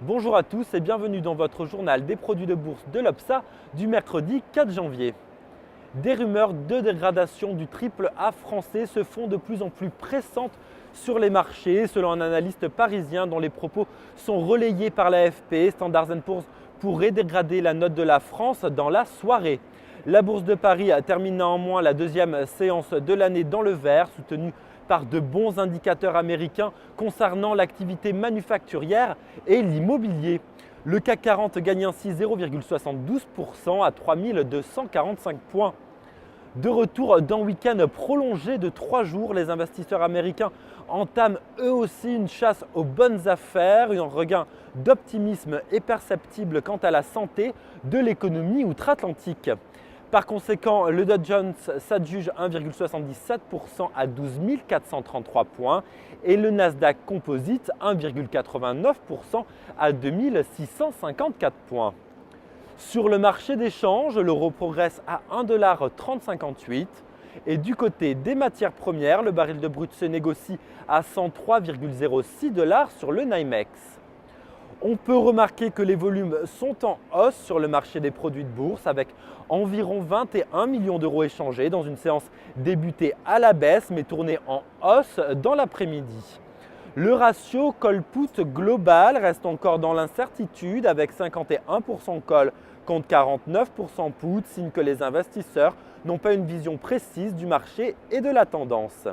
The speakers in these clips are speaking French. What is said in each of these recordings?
Bonjour à tous et bienvenue dans votre journal des produits de bourse de l'Obsa du mercredi 4 janvier. Des rumeurs de dégradation du triple A français se font de plus en plus pressantes sur les marchés, selon un analyste parisien dont les propos sont relayés par l'AFP. Standard & Poor's pourrait dégrader la note de la France dans la soirée. La bourse de Paris termine néanmoins la deuxième séance de l'année dans le vert, soutenue par de bons indicateurs américains concernant l'activité manufacturière et l'immobilier. Le CAC 40 gagne ainsi 0,72% à 3245 points. De retour d'un week-end prolongé de 3 jours, les investisseurs américains entament eux aussi une chasse aux bonnes affaires. Un regain d'optimisme est perceptible quant à la santé de l'économie outre-Atlantique. Par conséquent, le Dow Jones s'adjuge 1,77% à 12 433 points et le Nasdaq Composite 1,89% à 2654 points. Sur le marché des changes, l'euro progresse à 1,3058 $ et du côté des matières premières, le baril de brut se négocie à 103,06 $ sur le NYMEX. On peut remarquer que les volumes sont en hausse sur le marché des produits de bourse avec environ 21 millions d'euros échangés dans une séance débutée à la baisse mais tournée en hausse dans l'après-midi. Le ratio call-put global reste encore dans l'incertitude avec 51% call contre 49% put, signe que les investisseurs n'ont pas une vision précise du marché et de la tendance.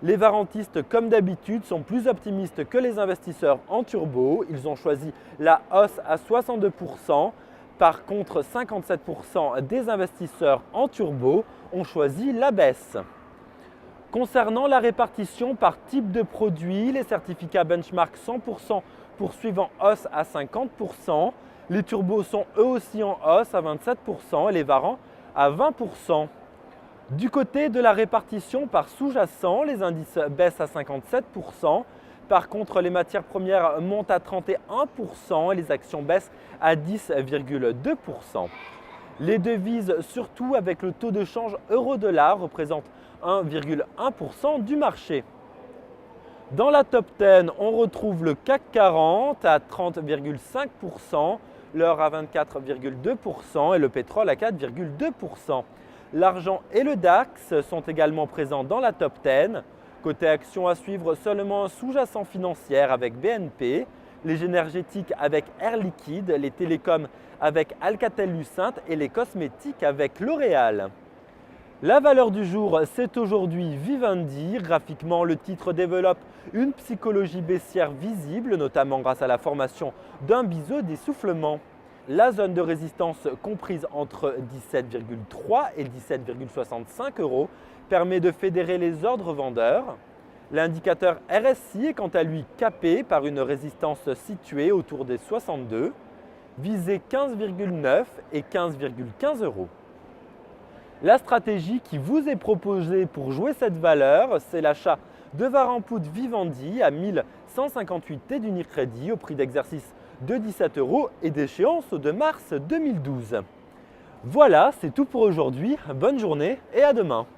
Les varentistes, comme d'habitude, sont plus optimistes que les investisseurs en turbo. Ils ont choisi la hausse à 62%. Par contre, 57% des investisseurs en turbo ont choisi la baisse. Concernant la répartition par type de produit, les certificats benchmark 100% poursuivent en hausse à 50%. Les turbos sont eux aussi en hausse à 27% et les varants à 20%. Du côté de la répartition par sous-jacent, les indices baissent à 57%. Par contre, les matières premières montent à 31% et les actions baissent à 10,2%. Les devises, surtout avec le taux de change euro-dollar, représentent 1,1% du marché. Dans la top 10, on retrouve le CAC 40 à 30,5%, l'or à 24,2% et le pétrole à 4,2%. L'argent et le DAX sont également présents dans la top 10. Côté action à suivre, seulement un sous-jacent financier avec BNP, les énergétiques avec Air Liquide, les télécoms avec Alcatel-Lucent et les cosmétiques avec L'Oréal. La valeur du jour, c'est aujourd'hui Vivendi. Graphiquement, le titre développe une psychologie baissière visible, notamment grâce à la formation d'un biseau d'essoufflement. La zone de résistance comprise entre 17,3 et 17,65 € permet de fédérer les ordres vendeurs. L'indicateur RSI est quant à lui capé par une résistance située autour des 62, visée 15,9 et 15,15 €. La stratégie qui vous est proposée pour jouer cette valeur, c'est l'achat de Varenput Vivendi à 1158 T d'Unicredit au prix d'exercice de 17 € et d'échéance au 2 mars 2012. Voilà, c'est tout pour aujourd'hui. Bonne journée et à demain.